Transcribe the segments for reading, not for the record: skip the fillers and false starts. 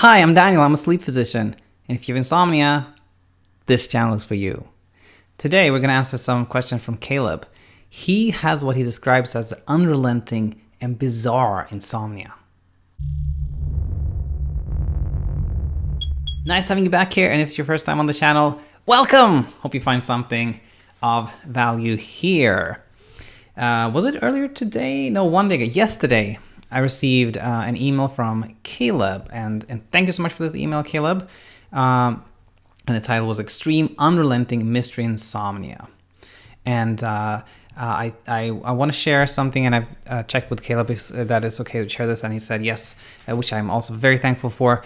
Hi, I'm Daniel. I'm a sleep physician. And if you have insomnia, this channel is for you. Today, we're going to answer some questions from Kayleb. He has what he describes as unrelenting and bizarre insomnia. Nice having you back here. And if it's your first time on the channel, welcome. Hope you find something of value here. Was it earlier today? No, one day ago. Yesterday, I received an email from Kayleb, and thank you so much for this email, Kayleb. And the title was Extreme Unrelenting Mystery Insomnia. And I want to share something, and I've checked with Kayleb that it's okay to share this, and he said yes, which I'm also very thankful for.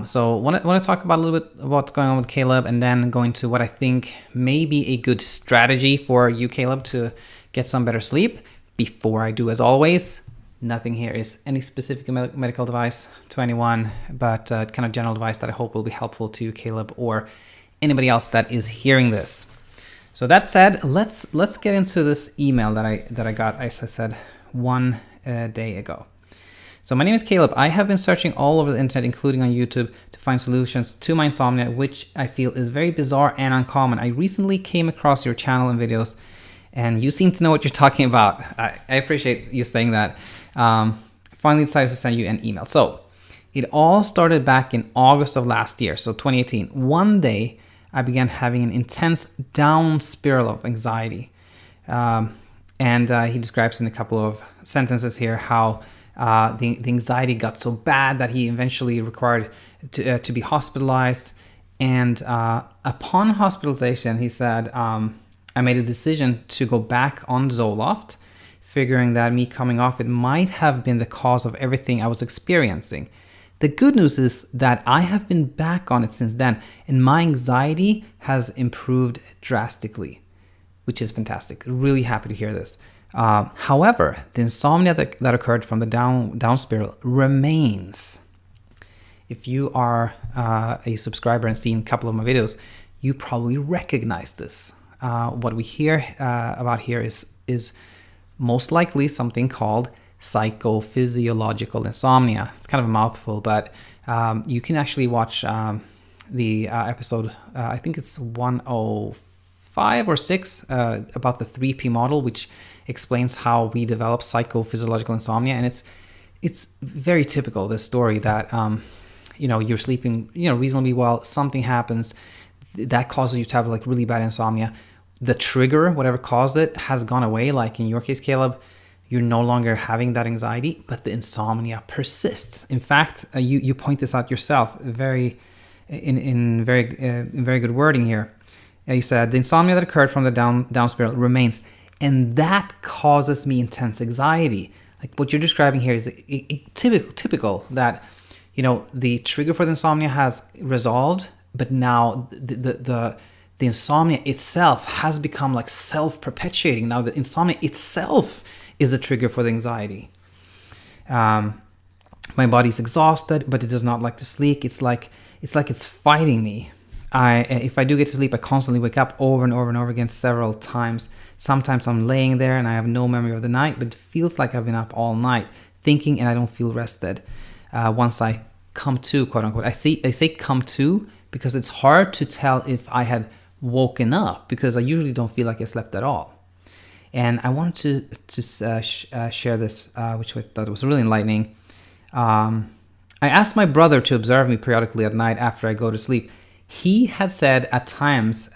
So want to talk about a little bit of what's going on with Kayleb, and then go into what I think may be a good strategy for you, Kayleb, to get some better sleep. Before I do, as always, nothing here is any specific medical advice to anyone, but kind of general advice that I hope will be helpful to you, Kayleb, or anybody else that is hearing this. So that said, let's get into this email that I got, as I said, one day ago. So my name is Kayleb. I have been searching all over the internet, including on YouTube, to find solutions to my insomnia, which I feel is very bizarre and uncommon. I recently came across your channel and videos, and you seem to know what you're talking about. I appreciate you saying that. Finally decided to send you an email. So it all started back in August of last year, so 2018. One day, I began having an intense down spiral of anxiety. And he describes in a couple of sentences here how the anxiety got so bad that he eventually required to be hospitalized. And upon hospitalization, he said, I made a decision to go back on Zoloft, figuring that me coming off it might have been the cause of everything I was experiencing. The good news is that I have been back on it since then, and my anxiety has improved drastically, which is fantastic. Really happy to hear this. However, the insomnia that occurred from the down spiral remains. If you are a subscriber and seen a couple of my videos, you probably recognize this. What we hear about here is most likely something called psychophysiological insomnia. It's kind of a mouthful, but you can actually watch the episode, I think it's 105 or 6, about the 3P model, which explains how we develop psychophysiological insomnia. And it's very typical, this story that you're sleeping reasonably well, something happens that causes you to have like really bad insomnia. The trigger, whatever caused it, has gone away. Like in your case, Kayleb, you're no longer having that anxiety, but the insomnia persists. In fact, you point this out yourself, in very good wording here. You said the insomnia that occurred from the down spiral remains, and that causes me intense anxiety. Like what you're describing here is typical that the trigger for the insomnia has resolved, but now the insomnia itself has become like self-perpetuating. Now the insomnia itself is a trigger for the anxiety. My body's exhausted, but it does not like to sleep. It's like it's fighting me. If I do get to sleep, I constantly wake up over and over and over again several times. Sometimes I'm laying there and I have no memory of the night, but it feels like I've been up all night thinking, and I don't feel rested. Once I come to, quote unquote, I say come to because it's hard to tell if I had woken up, because I usually don't feel like I slept at all. And I wanted to share this, which I thought was really enlightening. I asked my brother to observe me periodically at night after I go to sleep. He had said at times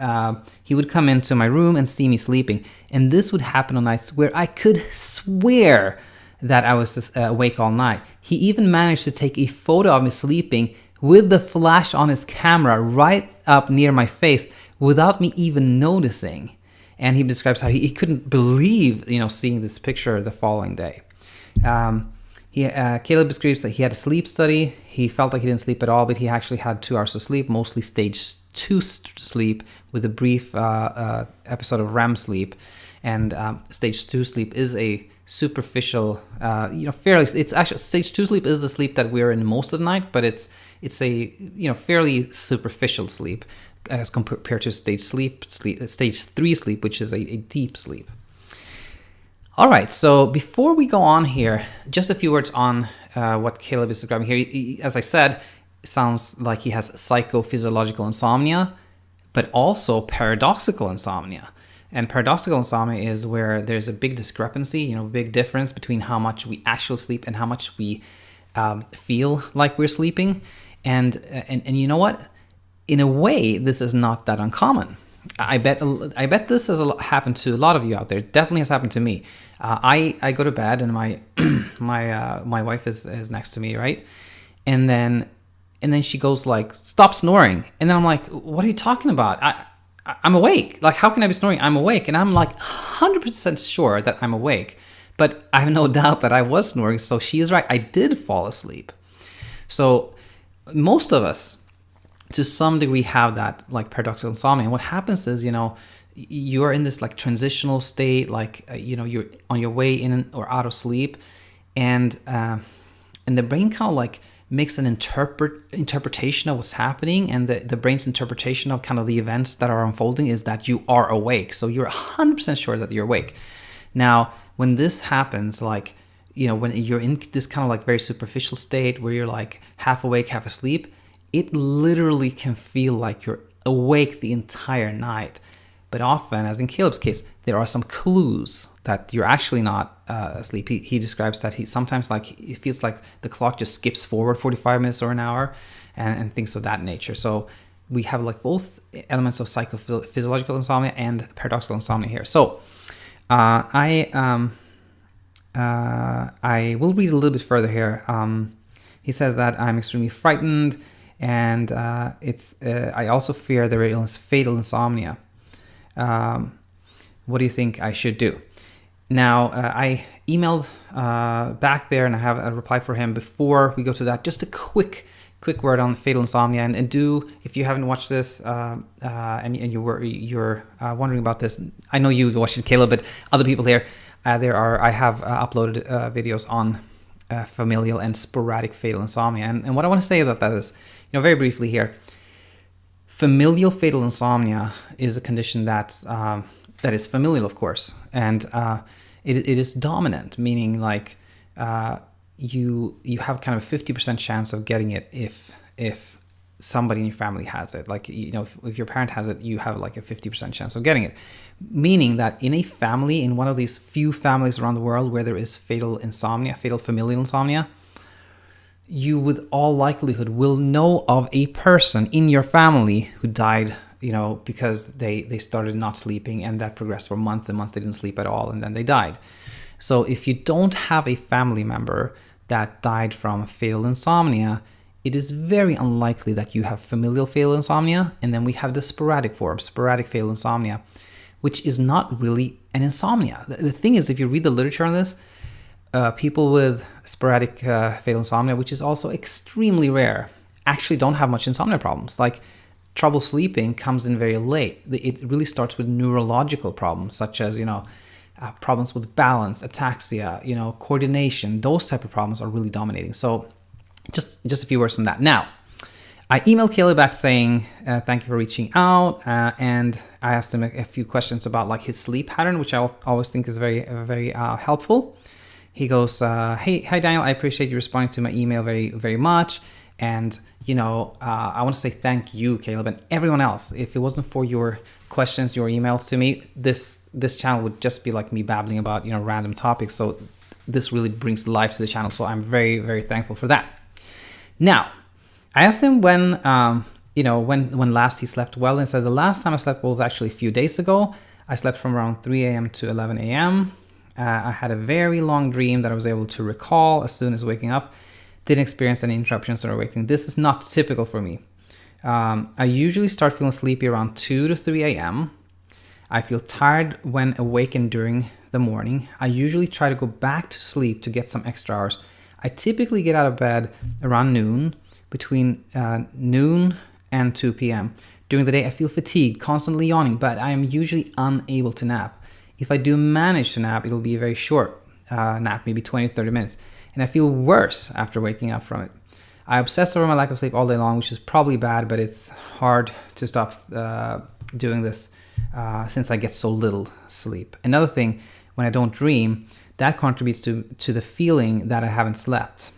he would come into my room and see me sleeping. And this would happen on nights where I could swear that I was awake all night. He even managed to take a photo of me sleeping with the flash on his camera right up near my face without me even noticing. And he describes how he couldn't believe, seeing this picture the following day. Kayleb describes that he had a sleep study. He felt like he didn't sleep at all, but he actually had 2 hours of sleep, mostly stage 2 sleep with a brief episode of REM sleep. And stage 2 sleep is a superficial, it's actually stage 2 sleep is the sleep that we're in most of the night, but it's a fairly superficial sleep as compared to stage 3 sleep, which is a deep sleep. All right, so before we go on here, just a few words on what Kayleb is describing here. As I said, sounds like he has psychophysiological insomnia, but also paradoxical insomnia. And paradoxical insomnia is where there's a big discrepancy, big difference between how much we actually sleep and how much we feel like we're sleeping. And you know what? In a way, this is not that uncommon. I bet this has happened to a lot of you out there. It definitely has happened to me. I go to bed and my my wife is next to me, right? And then she goes like, "Stop snoring." And then I'm like, "What are you talking about? I'm awake. Like, how can I be snoring? I'm awake." And I'm like 100% sure that I'm awake, but I have no doubt that I was snoring. So she's right. I did fall asleep. So most of us, to some degree, have that like paradoxical insomnia. And what happens is, you're in this like transitional state, like you're on your way in or out of sleep, and the brain kind of like makes an interpretation of what's happening, and the brain's interpretation of kind of the events that are unfolding is that you are awake. So you're 100% sure that you're awake. Now, when this happens, like, when you're in this kind of like very superficial state where you're like half awake, half asleep, it literally can feel like you're awake the entire night. But often, as in Kayleb's case, there are some clues that you're actually not asleep. He describes that he sometimes it feels like the clock just skips forward 45 minutes or an hour and things of that nature. So we have like both elements of psychophysiological insomnia and paradoxical insomnia here. So I will read a little bit further here. He says that I'm extremely frightened, and I also fear there is fatal insomnia. What do you think I should do? Now, I emailed back there, and I have a reply for him. Before we go to that, just a quick word on fatal insomnia. And do, if you haven't watched this and you're wondering about this, I know you watched it, Kayleb, but other people here, I have uploaded videos on familial and sporadic fatal insomnia. And what I want to say about that is, very briefly here, familial fatal insomnia is a condition that is familial, of course, and it is dominant, meaning like you have kind of a 50% chance of getting it if somebody in your family has it. Like, if your parent has it, you have like a 50% chance of getting it, meaning that in a family, in one of these few families around the world where there is fatal familial insomnia, you with all likelihood will know of a person in your family who died, because they started not sleeping, and that progressed for months and months. They didn't sleep at all, and then they died. So if you don't have a family member that died from fatal insomnia, it is very unlikely that you have familial fatal insomnia. And then we have the sporadic form, sporadic fatal insomnia, which is not really an insomnia. The thing is, if you read the literature on this, people with sporadic fatal insomnia, which is also extremely rare, actually don't have much insomnia problems. Like, trouble sleeping comes in very late. It really starts with neurological problems, such as, problems with balance, ataxia, coordination. Those type of problems are really dominating. So just a few words on that. Now, I emailed Kayleb back saying, thank you for reaching out. And I asked him a few questions about like his sleep pattern, which I always think is very, very helpful. He goes, hey, Daniel, I appreciate you responding to my email very, very much. And, I want to say thank you, Kayleb, and everyone else. If it wasn't for your questions, your emails to me, this channel would just be like me babbling about, random topics. So this really brings life to the channel. So I'm very, very thankful for that. Now, I asked him when last he slept well, and he says the last time I slept well was actually a few days ago. I slept from around 3 a.m. to 11 a.m. I had a very long dream that I was able to recall as soon as waking up. Didn't experience any interruptions or awakening. This is not typical for me. I usually start feeling sleepy around 2 to 3 a.m. I feel tired when awakened during the morning. I usually try to go back to sleep to get some extra hours. I typically get out of bed around noon, between noon and 2 p.m. During the day, I feel fatigued, constantly yawning, but I am usually unable to nap. If I do manage to nap, it'll be a very short nap, maybe 20 to 30 minutes. And I feel worse after waking up from it. I obsess over my lack of sleep all day long, which is probably bad, but it's hard to stop doing this since I get so little sleep. Another thing, when I don't dream, that contributes to the feeling that I haven't slept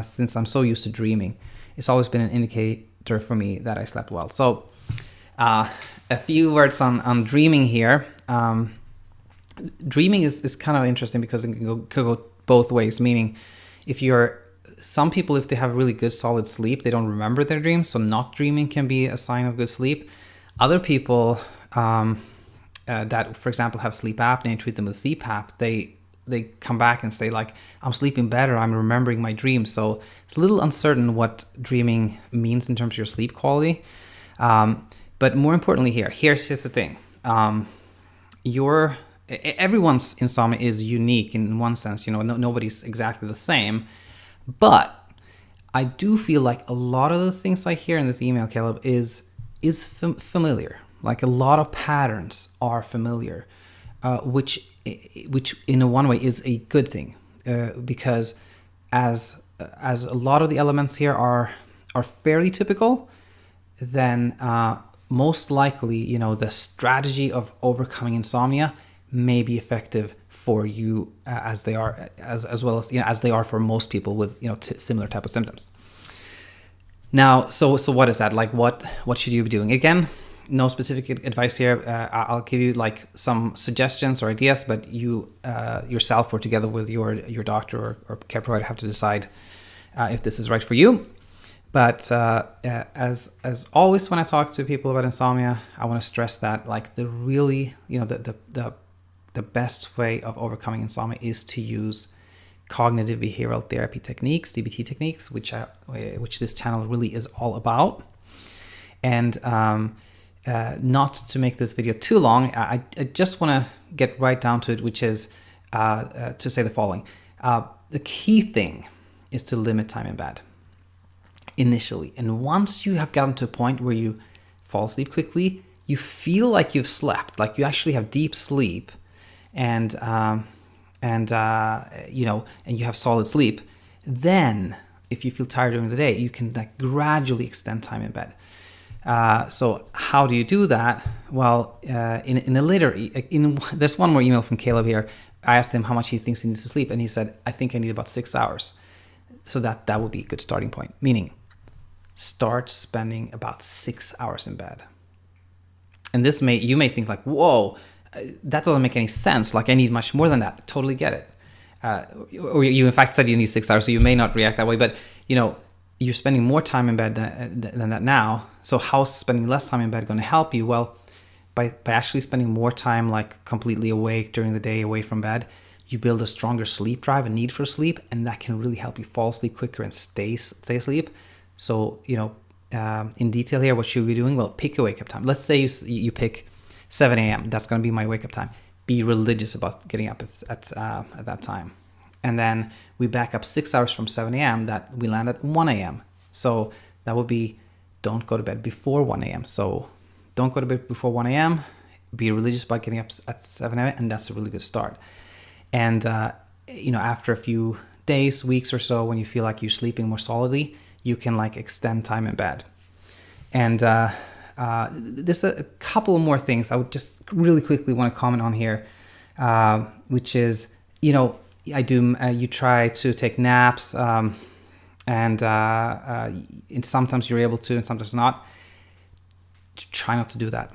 since I'm so used to dreaming. it's always been an indicator for me that I slept well. So a few words on dreaming here. Dreaming is kind of interesting because it could go both ways, meaning some people, if they have really good solid sleep, they don't remember their dreams, so not dreaming can be a sign of good sleep. Other people that, for example, have sleep apnea and treat them with CPAP, they come back and say like, I'm sleeping better, I'm remembering my dreams. So it's a little uncertain what dreaming means in terms of your sleep quality. But more importantly here's the thing. Everyone's insomnia is unique in one sense, nobody's exactly the same. But I do feel like a lot of the things I hear in this email, Kayleb, is familiar. Like a lot of patterns are familiar, which in one way is a good thing, because as a lot of the elements here are fairly typical, then most likely, the strategy of overcoming insomnia may be effective for you as they are, as well as as they are for most people with similar type of symptoms. Now, so what is that like? What should you be doing? Again, no specific advice here. I'll give you like some suggestions or ideas, but you yourself or together with your doctor or care provider have to decide if this is right for you. But as always, when I talk to people about insomnia, I want to stress that like the really the best way of overcoming insomnia is to use cognitive behavioral therapy techniques, CBT techniques, which this channel really is all about. And not to make this video too long, I just want to get right down to it, which is to say the following. The key thing is to limit time in bed initially. And once you have gotten to a point where you fall asleep quickly, you feel like you've slept, like you actually have deep sleep, and you have solid sleep, then if you feel tired during the day, you can like gradually extend time in bed. So how do you do that? Well, there's one more email from Kayleb here. I asked him how much he thinks he needs to sleep, and he said, I think I need about 6 hours. So that would be a good starting point, meaning start spending about 6 hours in bed. And you may think like, whoa, that doesn't make any sense. Like I need much more than that. Totally get it. Or you in fact said you need 6 hours, so you may not react that way, but you're spending more time in bed than that now. So how's spending less time in bed going to help you? Well, by actually spending more time like completely awake during the day away from bed, you build a stronger sleep drive, a need for sleep, and that can really help you fall asleep quicker and stay asleep. So, in detail here, what should we be doing? Well, pick a wake-up time. Let's say you pick 7 a.m. That's going to be my wake-up time. Be religious about getting up at that time. And then we back up 6 hours from 7 a.m. that we land at 1 a.m. So that would be, don't go to bed before 1 a.m. So don't go to bed before 1 a.m. Be religious about getting up at 7 a.m. And that's a really good start. And, after a few days, weeks or so, when you feel like you're sleeping more solidly, you can like extend time in bed. And there's a couple more things I would just really quickly want to comment on here, which is, you try to take naps, and sometimes you're able to and sometimes not. Try not to do that.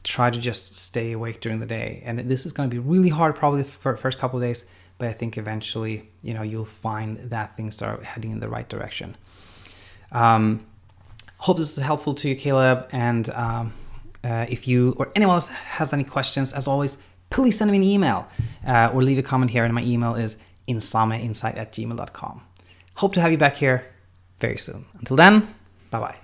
Try to just stay awake during the day. And this is going to be really hard probably for the first couple of days, but I think eventually, you'll find that things are heading in the right direction. Hope this is helpful to you, Kayleb. And if you or anyone else has any questions, as always, please send me an email or leave a comment here. And my email is insomniainsight@gmail.com. Hope to have you back here very soon. Until then, bye-bye.